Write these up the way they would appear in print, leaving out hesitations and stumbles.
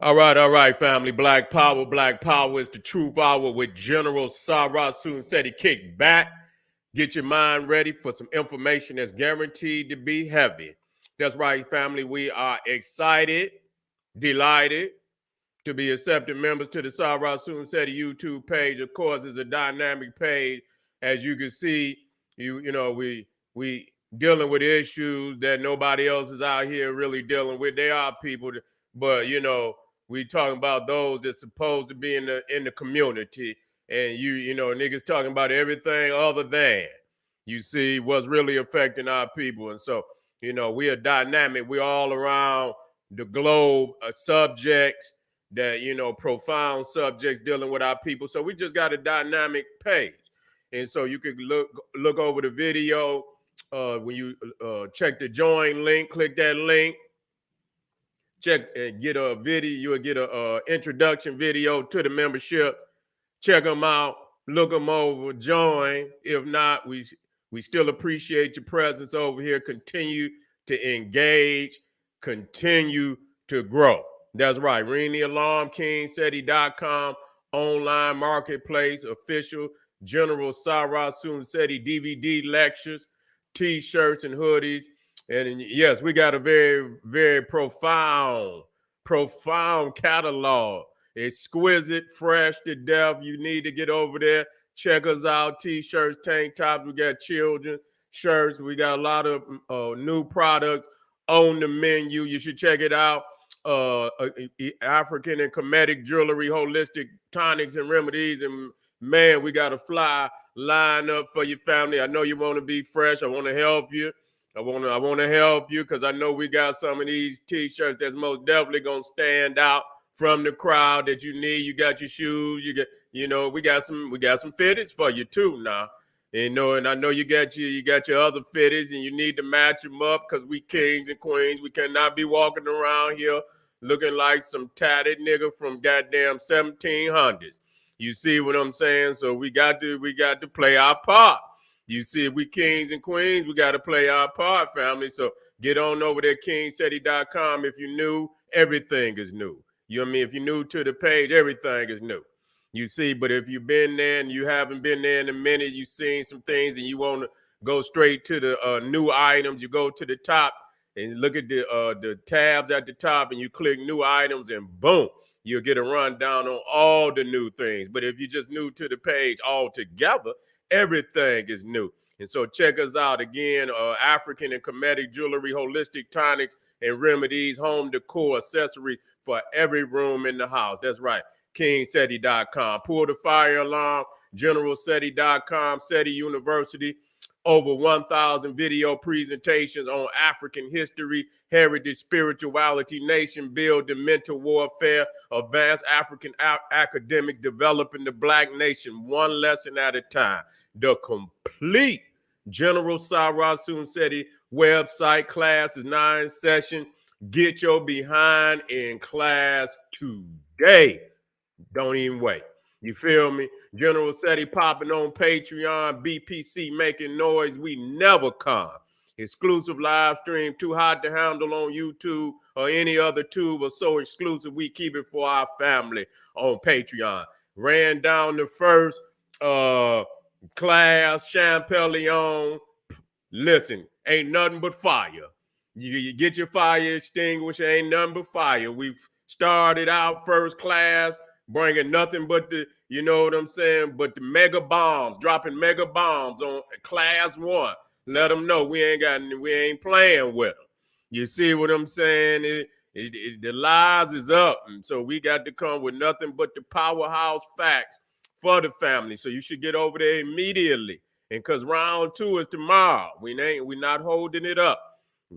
All right, family. Black Power. Black Power is the truth hour with General Sarah Soon said he kicked back. Get your mind ready for some information that's guaranteed to be heavy. That's right, family. We are excited, delighted to be accepted members to the Sarah Soon said YouTube page. Of course, it's a dynamic page. As you can see, we dealing with issues that nobody else is out here really dealing with. They are people, but we talking about those that's supposed to be in the community, and niggas talking about everything other than you see what's really affecting our people. And so we are dynamic. We're all around the globe, subjects that profound subjects dealing with our people. So we just got a dynamic page, and so you could look over the video. When you check the join link, click that link, check and get a video. You'll get a introduction video to the membership. Check them out, look them over, join. If not, we still appreciate your presence over here. Continue to engage, continue to grow. That's right. Ring the alarm, KingSeti.com, online marketplace, official General Sarah Soon Seti DVD lectures, T-shirts and hoodies. And yes, we got a very, very profound catalog. Exquisite, fresh to death. You need to get over there. Check us out. T-shirts, tank tops. We got children shirts. We got a lot of new products on the menu. You should check it out. African and Kemetic jewelry, holistic tonics and remedies. And man, we got a fly line up for your family. I know you want to be fresh. I want to help you. I want to help you because I know we got some of these T-shirts that's most definitely gonna stand out from the crowd that you need. You got your shoes. You get, we got some fitteds for you too now. And I know you got your other fitteds, and you need to match them up because we kings and queens. We cannot be walking around here looking like some tatted nigga from goddamn 1700s. You see what I'm saying? So we got to play our part. You see, we kings and queens, we got to play our part, family. So get on over there, KingSeti.com. If you're new, everything is new. You know what I mean? If you're new to the page, everything is new. You see, but if you've been there and you haven't been there in a minute, you've seen some things and you want to go straight to the new items, you go to the top and look at the tabs at the top and you click new items and boom, you'll get a rundown on all the new things. But if you're just new to the page altogether, everything is new. And so check us out again, African and Kemetic jewelry, holistic tonics and remedies, home decor, accessory for every room in the house. That's right, KingSeti.com. Pull the fire alarm, GeneralSeti.com, SETI University. Over 1,000 video presentations on African history, heritage, spirituality, nation building, mental warfare, advanced African academics developing the Black nation one lesson at a time. The complete General Sarah Soon Seti website. Class is 9 session. Get your behind in class today. Don't even wait. You feel me? General Seti popping on Patreon, BPC making noise. We never come. Exclusive live stream, too hot to handle on YouTube or any other tube, or so exclusive we keep it for our family on Patreon. Ran down the first class, Champellion. Listen, ain't nothing but fire. You get your fire extinguisher, ain't nothing but fire. We've started out first class, bringing nothing but the, you know what I'm saying, but the mega bombs, dropping mega bombs on class 1. Let them know we ain't playing with them. You see what I'm saying? The lies is up, and so we got to come with nothing but the powerhouse facts for the family. So you should get over there immediately, and because round 2 is tomorrow. We're not holding it up.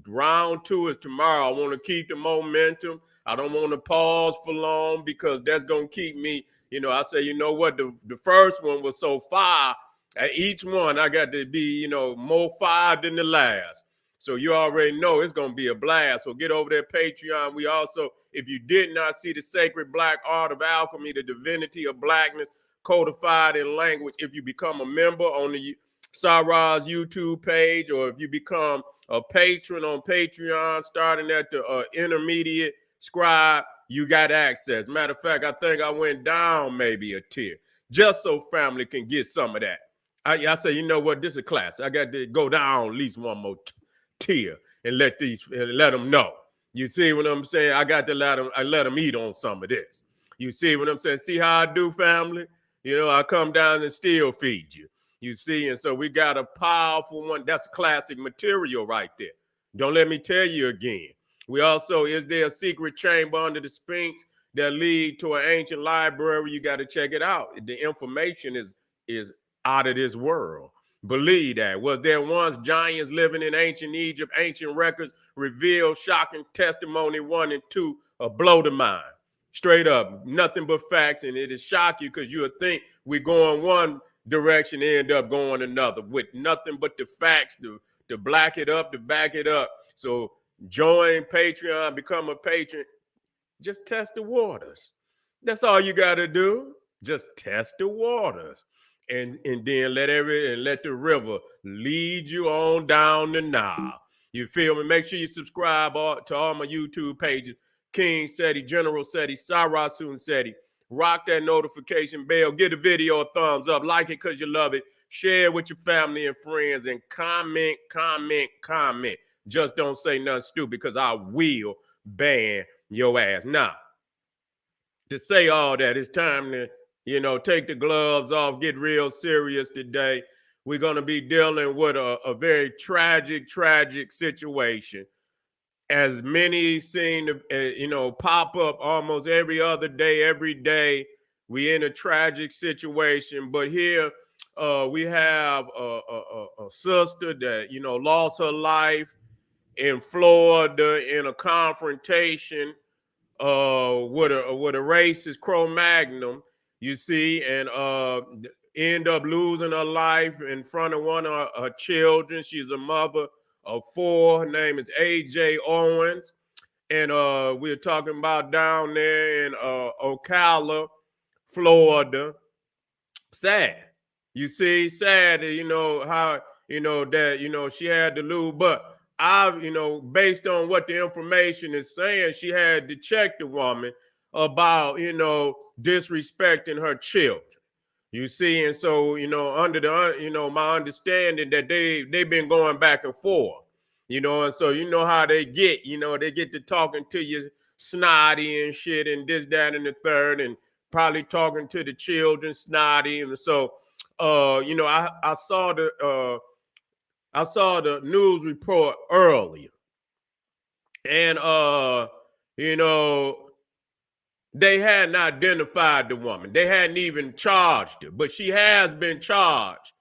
Round 2 is tomorrow. I want to keep the momentum. I don't want to pause for long because that's going to keep me, I say, you know what, the first one was so fire. At each one, I got to be, more fire than the last. So you already know it's going to be a blast. So get over there, Patreon. We also, if you did not see the Sacred Black Art of Alchemy, the Divinity of Blackness, codified in language, if you become a member on the Sarah's YouTube page, or if you become a patron on Patreon, starting at the intermediate scribe, access. Matter of fact, I think I went down maybe a tier just so family can get some of that. I say, you know what, this is a class. I got to go down at least one more tier and let them know. You see what I'm saying? I got to let them eat on some of this. You see what I'm saying? See how I do, family? You know, I come down and still feed you. You see, and so we got a powerful one. That's classic material right there. Don't let me tell you again. We also, is there a secret chamber under the Sphinx that lead to an ancient library? You got to check it out. The information is out of this world. Believe that. Was there once giants living in ancient Egypt? Ancient records reveal shocking testimony 1 and 2 blow the mind. Straight up, nothing but facts, and it'll shock you because you would think we're going one direction, end up going another with nothing but the facts to black it up, to back it up. So join Patreon, become a patron. Just test the waters. That's all you got to do. Just test the waters. And then let the river lead you on down the Nile. You feel me? Make sure you subscribe to all my YouTube pages. King Seti, General Seti, Sarasun Seti. Rock that notification bell. Give the video a thumbs up. Like it because you love it. Share it with your family and friends. And comment. Just don't say nothing stupid because I will ban your ass. Now, to say all that, it's time to, take the gloves off, get real serious today. We're going to be dealing with a very tragic situation. As many seem to, pop up almost every other day, every day. We in a tragic situation. But here we have a sister that, lost her life in Florida in a confrontation with a racist Cro-Magnon, you see, and end up losing her life in front of one of her children. She's a mother of 4. Her name is AJ Owens. And we're talking about down there in Ocala, Florida. Sad. You see, sad, how, that, she had to lose. But based on what the information is saying, she had to check the woman about, disrespecting her children. You see, and so, under the, my understanding that they've been going back and forth, and so you know how they get, they get to talking to you snotty and shit and this, that, and the third, and probably talking to the children snotty. And so, I saw the news report earlier, and they hadn't identified the woman. They hadn't even charged her, but she has been charged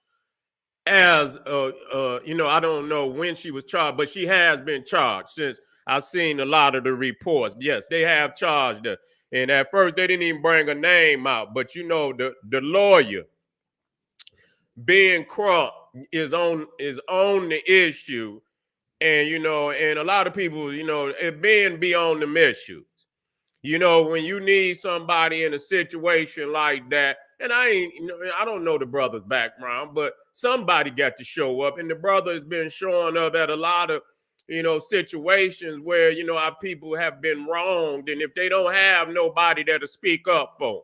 as I don't know when she was charged, but she has been charged since I've seen a lot of the reports. Yes, they have charged her. And at first they didn't even bring her name out, but the lawyer, Ben Crump, is on the issue, and and a lot of people, Ben be on them issues. When you need somebody in a situation like that, and I don't know the brother's background, but somebody got to show up, and the brother has been showing up at a lot of situations where our people have been wronged, and if they don't have nobody that'll speak up for them,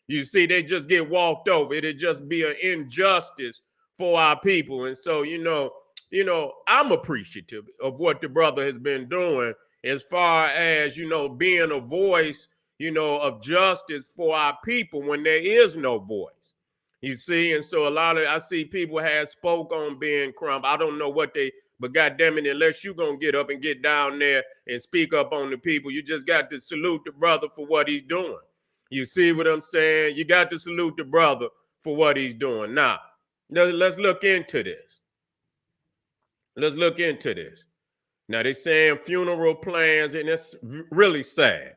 you see, they just get walked over. It'd just be an injustice for our people. And so, I'm appreciative of what the brother has been doing as far as, being a voice, of justice for our people when there is no voice. You see, and so I see people have spoke on Ben Crump. I don't know what but goddamn it, unless you're going to get up and get down there and speak up on the people, you just got to salute the brother for what he's doing. You see what I'm saying? You got to salute the brother for what he's doing. Now, let's look into this. Now, they're saying funeral plans, and it's really sad.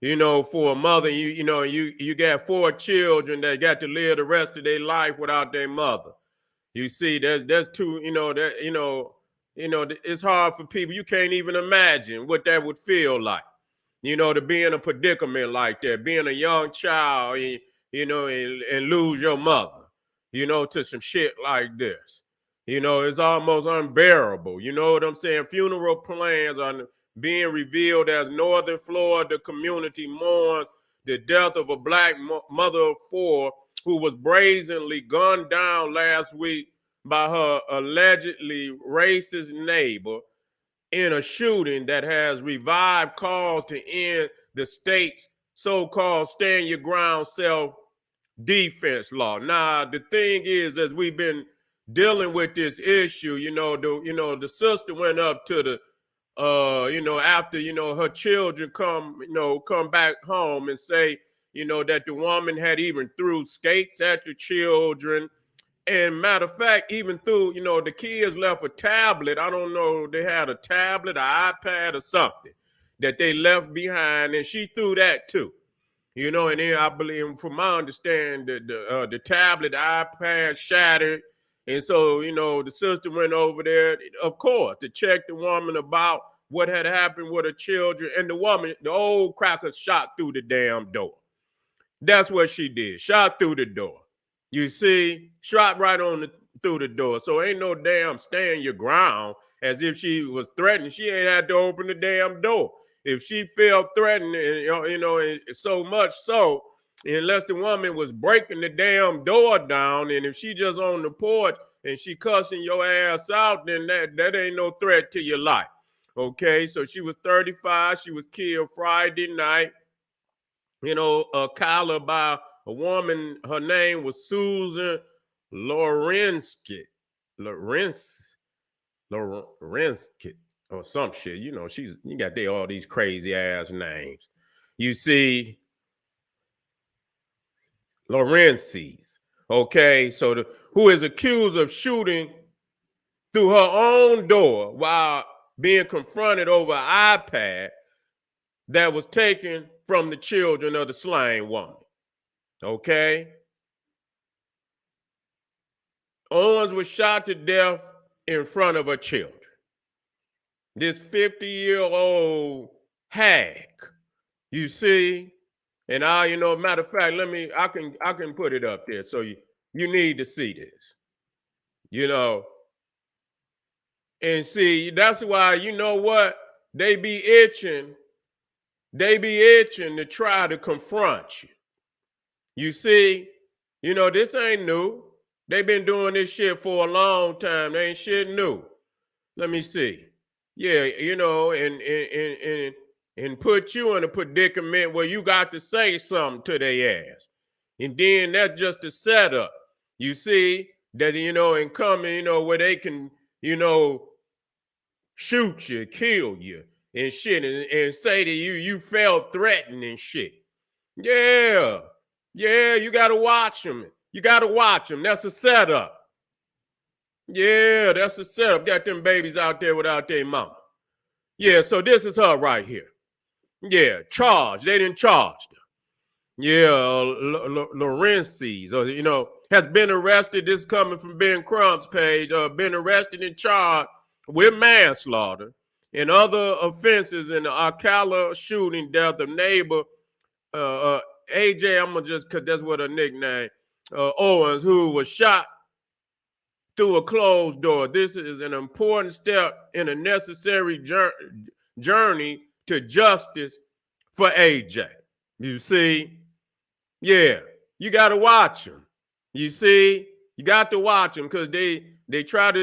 For a mother, you got 4 children that got to live the rest of their life without their mother. You see, there's 2, it's hard for people. You can't even imagine what that would feel like. To be in a predicament like that, being a young child, and lose your mother, to some shit like this. It's almost unbearable. You know what I'm saying? Funeral plans are being revealed as Northern Florida community mourns the death of a black mother of four who was brazenly gunned down last week by her allegedly racist neighbor in a shooting that has revived calls to end the state's so-called stand your ground self-defense law. Now, the thing is, as we've been dealing with this issue, the sister went up to the after, her children come back home and say, that the woman had even threw skates at the children. And matter of fact, even through, the kids left a tablet. I don't know, they had a tablet, an iPad or something that they left behind, and she threw that too. And then I believe, from my understanding, the tablet, the iPad shattered. And so, the sister went over there, of course, to check the woman about what had happened with her children. And the woman, the old cracker, shot through the damn door. That's what she did, shot through the door. You see, shot right through the door. So ain't no damn stand your ground as if she was threatened. She ain't had to open the damn door. If she felt threatened, and so much so, unless the woman was breaking the damn door down, and if she just on the porch and she cussing your ass out, then that ain't no threat to your life. Okay, so she was 35. She was killed Friday night. Collar by a woman. Her name was Susan Lorensky or some shit. You got all these crazy ass names. You see, Lorenzi's. Okay, so who is accused of shooting through her own door while being confronted over an iPad that was taken from the children of the slain woman. Okay? Owens was shot to death in front of her children. This 50-year-old hag, you see, and matter of fact, I can put it up there so you need to see this, and see, that's why, what, they be itching to try to confront you. You see, this ain't new. They've been doing this shit for a long time. They ain't shit new. Let me see. Yeah, and put you in a predicament where you got to say something to their ass. And then that's just a setup. You see, that, and coming, where they can, shoot you, kill you and shit, and say to you felt threatened and shit. Yeah, you got to watch them. You got to watch them. That's a setup. Yeah, that's a setup. Got them babies out there without their mama. Yeah, so this is her right here. Yeah, charged. They didn't charge her. Yeah, Lorenzi's, has been arrested. This is coming from Ben Crump's page. Been arrested and charged with manslaughter and other offenses in the Alcala shooting death of neighbor AJ. I'm gonna just, cause that's what her nickname, Owens, who was shot through a closed door. This is an important step in a necessary journey to justice for AJ. You see, yeah, you got to watch them. You see, you got to watch them because they try to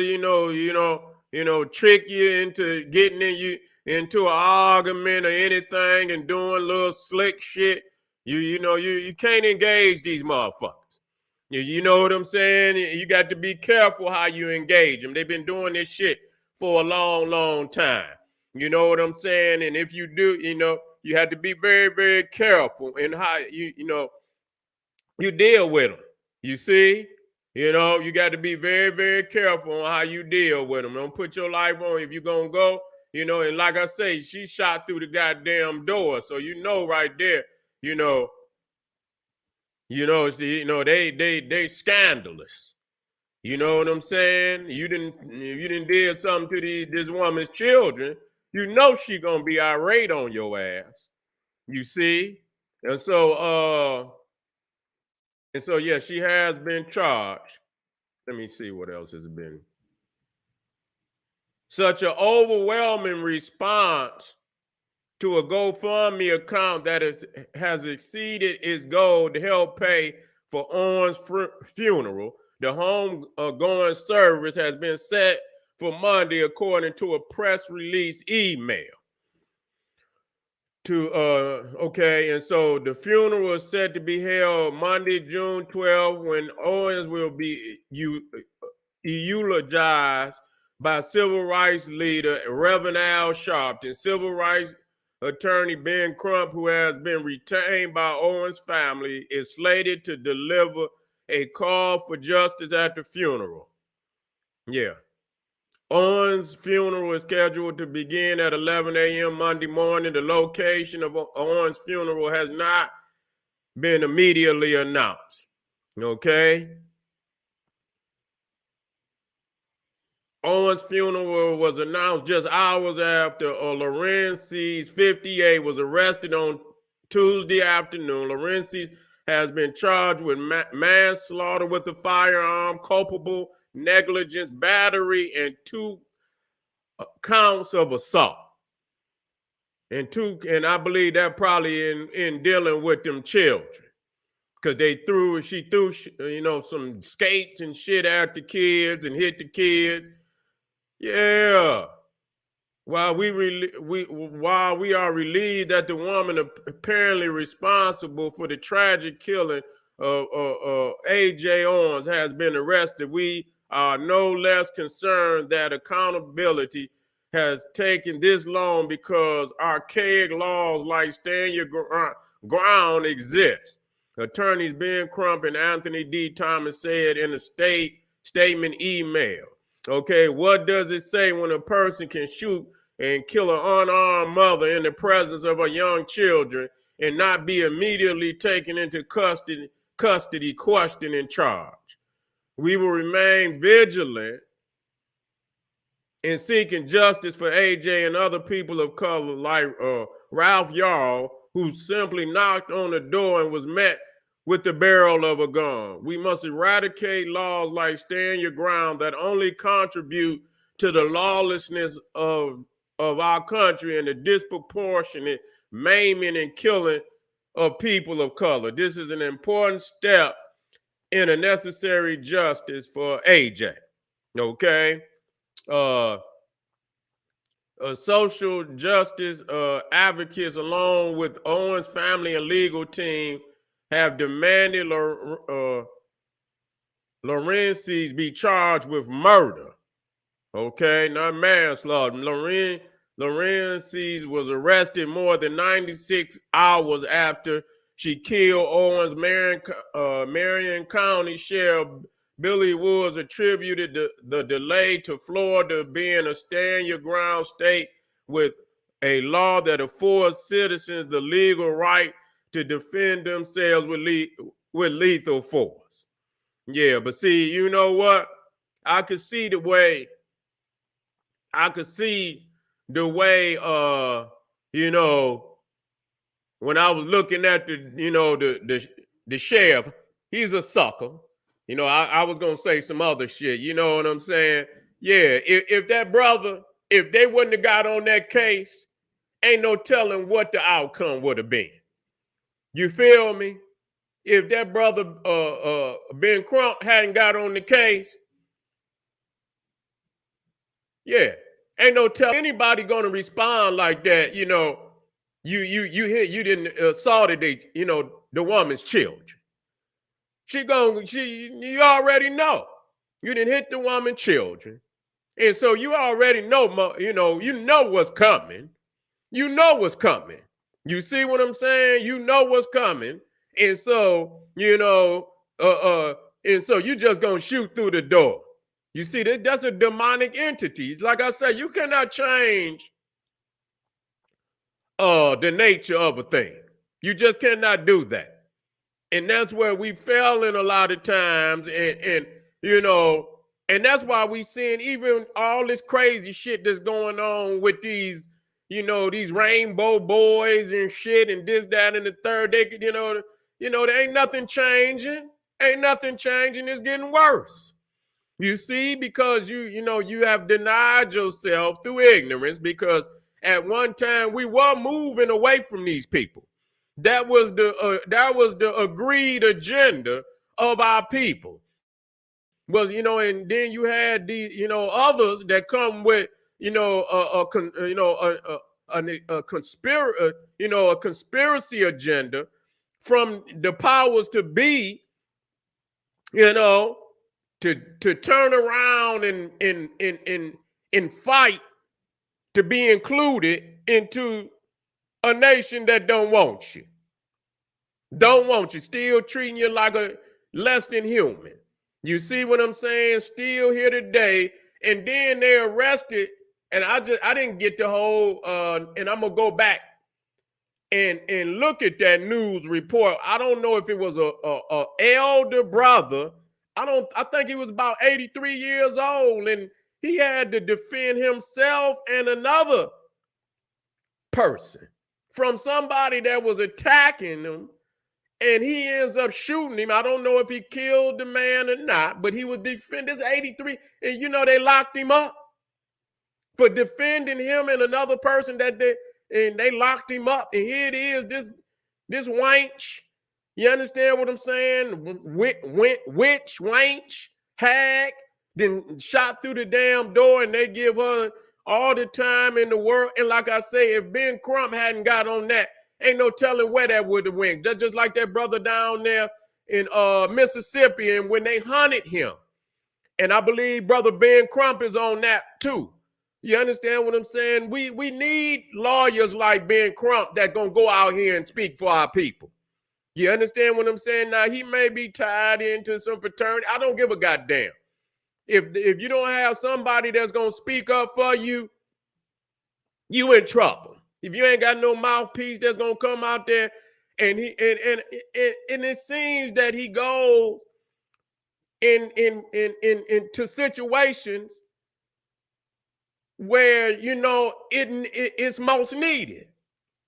trick you into getting into an argument or anything and doing little slick shit. You can't engage these motherfuckers. You know what I'm saying? You got to be careful how you engage them. They've been doing this shit for a long, long time. You know what I'm saying? And if you do, you have to be very, very careful in how you deal with them. You see? You got to be very, very careful on how you deal with them. Don't put your life on if you're going to go, and like I say, she shot through the goddamn door. So right there, they scandalous. You know what I'm saying? You didn't did something to this woman's children. She gonna be irate on your ass. You see? And so yeah, she has been charged. Let me see what else has been. Such an overwhelming response to a GoFundMe account that has exceeded its goal to help pay for Owen's funeral. The home-going service has been set for Monday, according to a press release email. And so the funeral is set to be held Monday, June 12th, when Owens will be eulogized by civil rights leader Reverend Al Sharpton. Civil rights attorney Ben Crump, who has been retained by Owens' family, is slated to deliver a call for justice at the funeral. Yeah. Owens' funeral is scheduled to begin at 11 a.m. Monday morning. The location of Owens' funeral has not been immediately announced. Okay? Owens' funeral was announced just hours after Lorenz, 58, was arrested on Tuesday afternoon. Lorenz has been charged with manslaughter with a firearm, culpable negligence, battery, and 2 counts of assault. And I believe that probably in dealing with them children, because she threw some skates and shit at the kids and hit the kids. Yeah. While we are relieved that the woman apparently responsible for the tragic killing of A.J. Owens has been arrested, we are no less concerned that accountability has taken this long because archaic laws like stand your ground exist. Attorneys Ben Crump and Anthony D. Thomas said in a statement email. Okay, what does it say when a person can shoot and kill an unarmed mother in the presence of her young children and not be immediately taken into custody, questioned, and charged? We will remain vigilant in seeking justice for AJ and other people of color like Ralph Yarl, who simply knocked on the door and was met with the barrel of a gun. We must eradicate laws like stand your ground that only contribute to the lawlessness of our country and the disproportionate maiming and killing of people of color. This is an important step in a necessary justice for AJ. Okay? Social justice advocates, along with Owens' family and legal team, have demanded Lorenz be charged with murder. Okay, not manslaughter. Lorenz was arrested more than 96 hours after she killed Owens. Marion County Sheriff Billy Woods attributed the delay to Florida being a stand-your-ground state with a law that affords citizens the legal right to defend themselves with lethal force. Yeah, but see, you know what? I could see the way, when I was looking at the sheriff, he's a sucker. I was gonna say some other shit. You know what I'm saying? Yeah, if that brother, if they wouldn't have got on that case, ain't no telling what the outcome would have been. You feel me? If that brother Ben Crump hadn't got on the case, yeah, ain't no telling anybody gonna respond like that. You didn't assaulted the woman's children. You already know you didn't hit the woman's children, and so you already know, you know what's coming. You know what's coming. You see what I'm saying? You know what's coming. And so, and so you just gonna shoot through the door. You see, that's a demonic entity. Like I said, you cannot change the nature of a thing. You just cannot do that. And that's where we fail in a lot of times. And that's why we seeing even all this crazy shit that's going on with these rainbow boys and shit and this, that, and the third. There ain't nothing changing. Ain't nothing changing. It's getting worse. You see, because you have denied yourself through ignorance, because at one time we were moving away from these people. That was the agreed agenda of our people. Was, and then you had the, others that come with, a conspiracy agenda from the powers to be, to turn around and fight to be included into a nation that don't want you. Still treating you like a less than human. You see what I'm saying? Still here today. And then they arrested, and I didn't get the whole, and I'm gonna go back and look at that news report. I don't know if it was a elder brother. I think he was about 83 years old, and he had to defend himself and another person from somebody that was attacking him. And he ends up shooting him. I don't know if he killed the man or not, but he was defending this 83. And they locked him up for defending him and another person they locked him up. And here it is, this wench. You understand what I'm saying? Witch, wench, hag, then shot through the damn door, and they give her all the time in the world. And like I say, if Ben Crump hadn't got on that, ain't no telling where that would have went. Just like that brother down there in Mississippi, and when they hunted him. And I believe Brother Ben Crump is on that too. You understand what I'm saying? We need lawyers like Ben Crump that gonna go out here and speak for our people. You understand what I'm saying? Now, he may be tied into some fraternity. I don't give a goddamn. If you don't have somebody that's gonna speak up for you, you in trouble. If you ain't got no mouthpiece that's gonna come out there, and it seems that he goes into situations where it's most needed.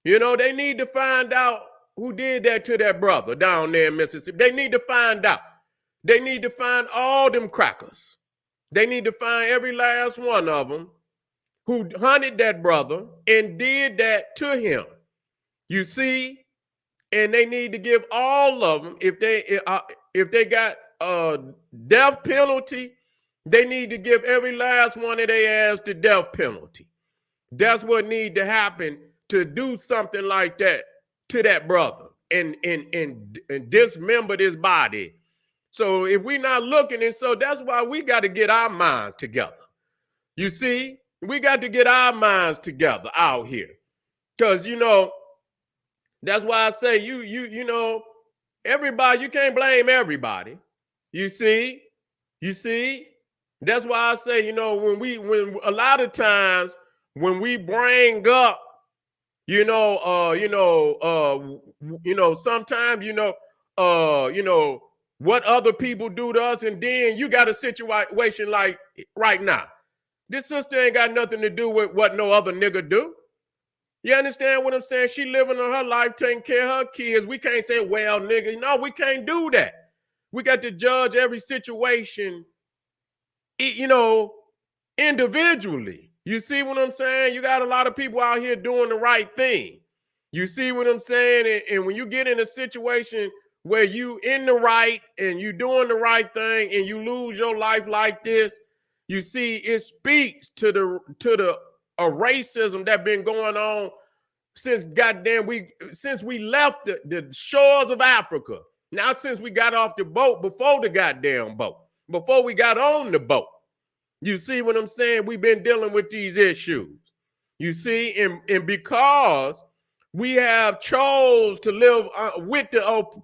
They need to find out who did that to that brother down there in Mississippi. They need to find out. They need to find all them crackers. They need to find every last one of them who hunted that brother and did that to him. You see? And they need to give all of them, if they got a death penalty, they need to give every last one of their ass the death penalty. That's what need to happen to do something like that to that brother and dismember this body. So if we're not looking, and so that's why we got to get our minds together. You see? We got to get our minds together out here. Because, that's why I say everybody, you can't blame everybody. You see? That's why I say, when a lot of times when we bring up, sometimes, what other people do to us, and then you got a situation like right now. This sister ain't got nothing to do with what no other nigga do. You understand what I'm saying? She living on her life, taking care of her kids. We can't say, well, nigga, no, we can't do that. We got to judge every situation, individually. You see what I'm saying? You got a lot of people out here doing the right thing. You see what I'm saying? And when you get in a situation where you in the right and you doing the right thing and you lose your life like this, you see, it speaks to the racism that been going on since we left the shores of Africa. Now, since we got off the boat, before the goddamn boat, before we got on the boat. You see what I'm saying? We've been dealing with these issues. You see, and because we have chose to live with the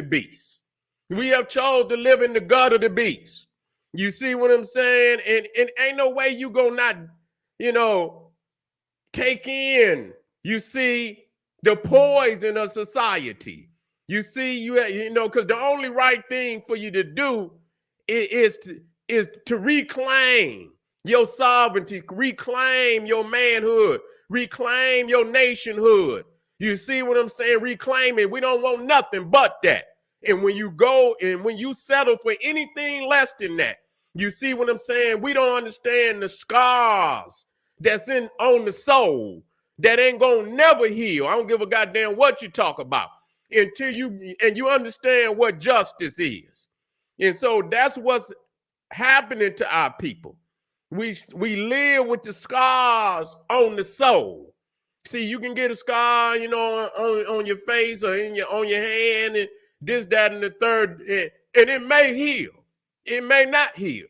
beast. We have chose to live in the gut of the beast. You see what I'm saying? And ain't no way you gonna not, take in, you see, the poison of society. You see, because the only right thing for you to do is to reclaim your sovereignty, reclaim your manhood, reclaim your nationhood. You see what I'm saying? Reclaim it. We don't want nothing but that. And when you go and when you settle for anything less than that, you see what I'm saying? We don't understand the scars that's on the soul that ain't gonna never heal. I don't give a goddamn what you talk about until you understand what justice is. And so that's what's happening to our people. We live with the scars on the soul. See, you can get a scar, on your face or on your hand, and this, that, and the third, and it may heal. It may not heal.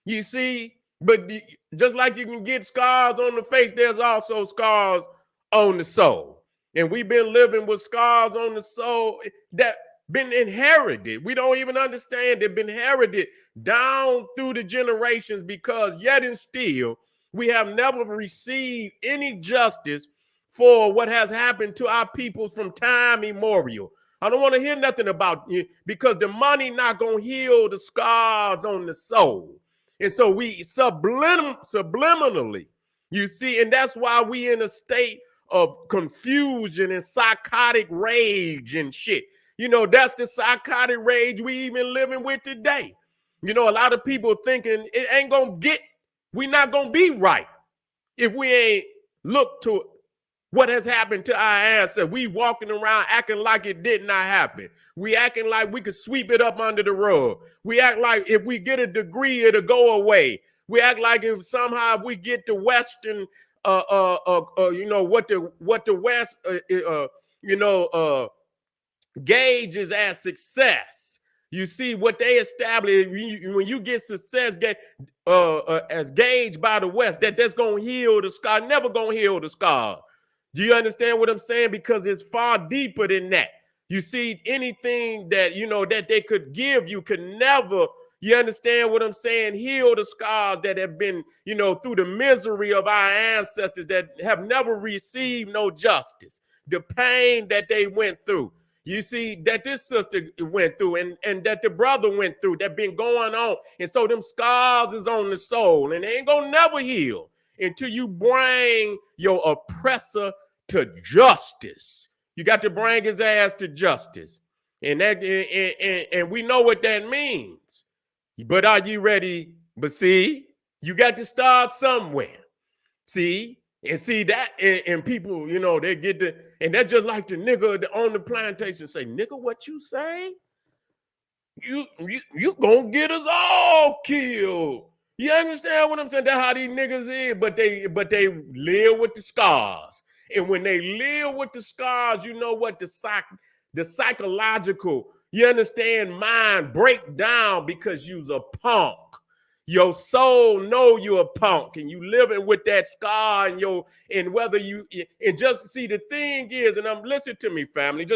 You see, but just like you can get scars on the face, there's also scars on the soul. And we've been living with scars on the soul that been inherited. We don't even understand. They've been inherited down through the generations, because yet and still we have never received any justice for what has happened to our people from time immemorial. I don't want to hear nothing about you, because the money not going to heal the scars on the soul. And so we subliminally, you see, and that's why we in a state of confusion and psychotic rage and shit. That's the psychotic rage we even living with today. A lot of people thinking it ain't going to we not going to be right if we ain't look to what has happened to our ancestors. We walking around acting like it did not happen. We acting like we could sweep it up under the rug. We act like if we get a degree, it'll go away. We act like if somehow we get the Western, what the West, gauges as success. You see what they establish when you get success as gauged by the West, that's gonna heal the scar. Never gonna heal the scar. Do you understand what I'm saying? Because it's far deeper than that. You see, anything that that they could give you could never, you understand what I'm saying, heal the scars that have been, through the misery of our ancestors that have never received no justice, the pain that they went through. You see, that this sister went through and that the brother went through, that been going on. And so them scars is on the soul, and they ain't gonna never heal until you bring your oppressor to justice. You got to bring his ass to justice. And we know what that means. But are you ready? But see, you got to start somewhere. See? And see that, and people, they get and they're just like the nigga on the plantation say, nigga, what you say? You gonna get us all killed. You understand what I'm saying? That's how these niggas is, but they live with the scars. And when they live with the scars, you know what? The psychological, you understand, mind break down because you's a punk. Your soul know you're a punk, and you living with that scar, and whether and just see, the thing is, and listen to me, family,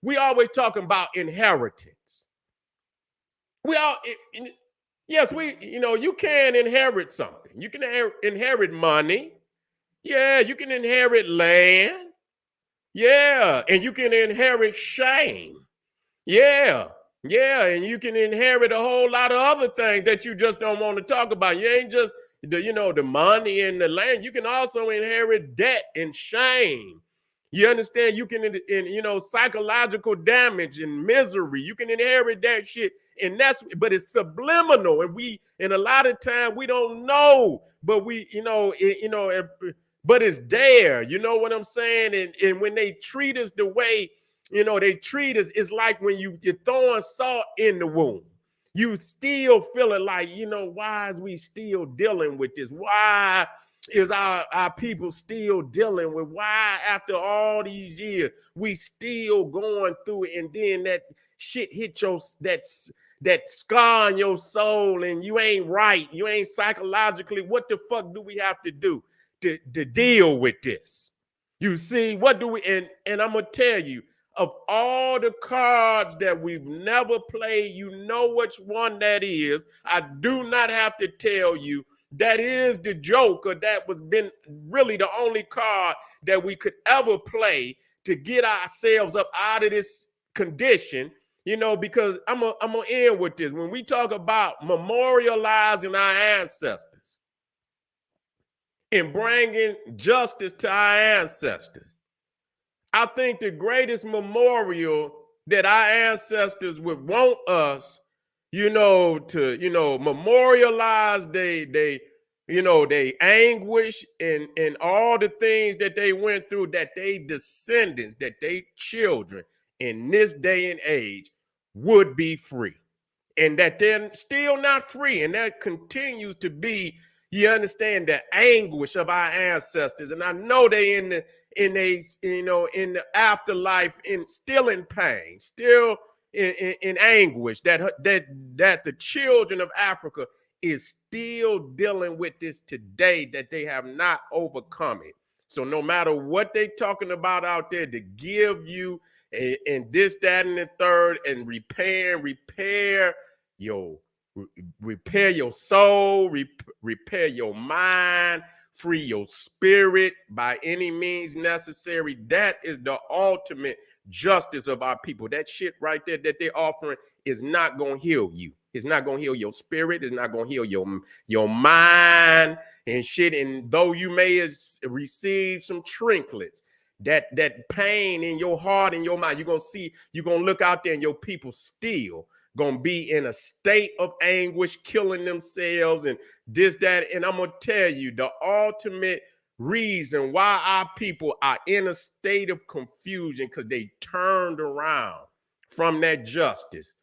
we always talking about inheritance. Yes, you can inherit something. You can inherit money. Yeah, you can inherit land. Yeah, and you can inherit shame. Yeah, and you can inherit a whole lot of other things that you just don't want to talk about. You ain't just the money and the land. You can also inherit debt and shame. You understand? You can, psychological damage and misery. You can inherit that shit, but it's subliminal, and a lot of time we don't know, but but it's there. You know what I'm saying? And when they treat us the way they treat us, it's like when you're throwing salt in the wound. You still feeling like, why is we still dealing with this? Why is our people still dealing with, why after all these years we still going through it, and then that shit hit that scar in your soul, and you ain't right, you ain't psychologically. What the fuck do we have to do to deal with this? You see, what do we, and I'm gonna tell you, of all the cards that we've never played, you know which one that is. I do not have to tell you. That is the Joker. That was been really the only card that we could ever play to get ourselves up out of this condition, because I'm gonna end with this. When we talk about memorializing our ancestors and bringing justice to our ancestors, I think the greatest memorial that our ancestors would want us, to, memorialize they anguish and all the things that they went through, that they descendants, that they children in this day and age would be free, and that they're still not free, and that continues to be, you understand, the anguish of our ancestors. And I know they in the afterlife, still in pain, still in anguish, that the children of Africa is still dealing with this today, that they have not overcome it. So no matter what they talking about out there to give you and this, that, and the third, and repair your soul, repair your mind, free your spirit by any means necessary. That is the ultimate justice of our people. That shit right there that they're offering is not going to heal you. It's not going to heal your spirit. It's not going to heal your mind and shit. And though you may have received some trinkets, that pain in your heart and your mind, you're going to look out there and your people still going to be in a state of anguish, killing themselves and this, that. And I'm going to tell you the ultimate reason why our people are in a state of confusion, because they turned around from that justice.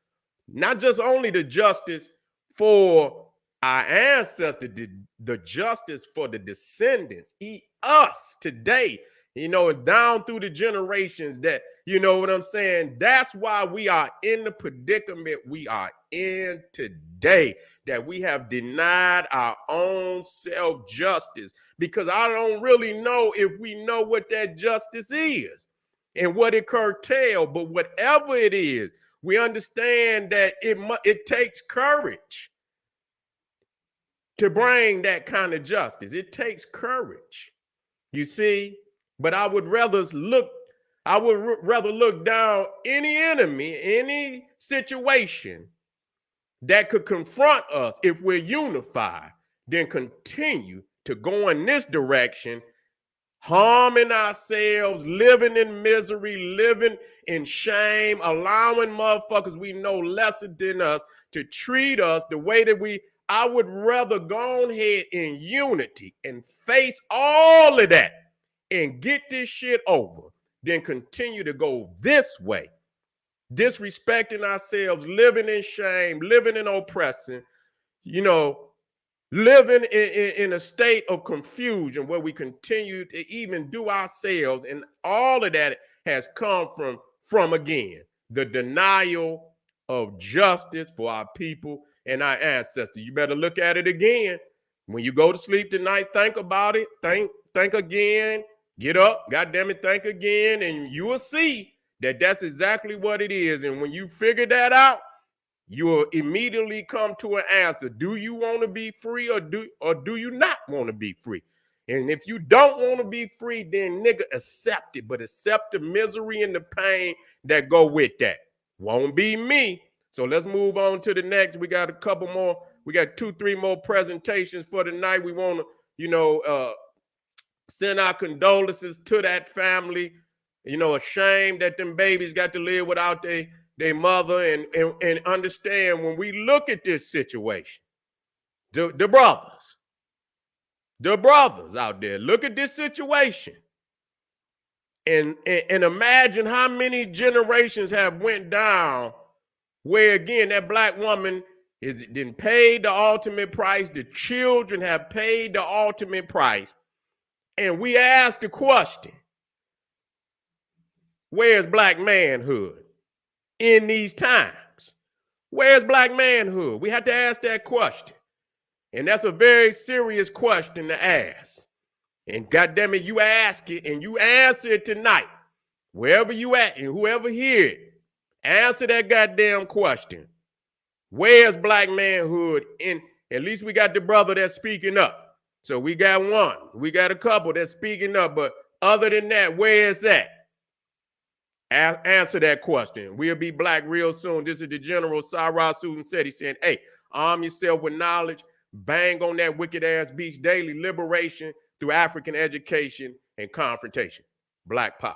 Not just only the justice for our ancestors, the justice for the descendants, us today, down through the generations, that, you know what I'm saying? That's why we are in the predicament we are in today, that we have denied our own self-justice, because I don't really know if we know what that justice is and what it curtails. But whatever it is, we understand that it takes courage to bring that kind of justice. It takes courage, you see. But I would rather look down any enemy, any situation that could confront us if we're unified, than continue to go in this direction, harming ourselves, living in misery, living in shame, allowing motherfuckers we know lesser than us to treat us the way that I would rather go ahead in unity and face all of that and get this shit over than continue to go this way, disrespecting ourselves, living in shame, living in oppression, living in a state of confusion where we continue to even do ourselves. And all of that has come from again, the denial of justice for our people and our ancestors. You better look at it again. When you go to sleep tonight, think about it. Think again. Get up, goddamn it, think again, and you will see that that's exactly what it is. And when you figure that out, you will immediately come to an answer. Do you want to be free, or do you not want to be free? And if you don't want to be free, then nigga, accept it, but accept the misery and the pain that go with that. Won't be me. So let's move on to the next. We got a couple more. We got 2-3 more presentations for the night. We want to, send our condolences to that family. A shame that them babies got to live without their mother, and understand, when we look at this situation, the brothers out there, look at this situation and imagine how many generations have went down where, again, that black woman is then paid the ultimate price. The children have paid the ultimate price. And we ask the question, where's black manhood in these times? Where's black manhood? We have to ask that question. And that's a very serious question to ask. And goddamn it, you ask it and you answer it tonight. Wherever you at and whoever hear it, answer that goddamn question. Where's black manhood? In at least we got the brother that's speaking up. So we got one. We got a couple that's speaking up. But other than that, where is that? Answer that question. We'll be black real soon. This is the General Sarah Susan said. He said, hey, arm yourself with knowledge. Bang on that wicked ass beach daily. Liberation through African education and confrontation. Black power.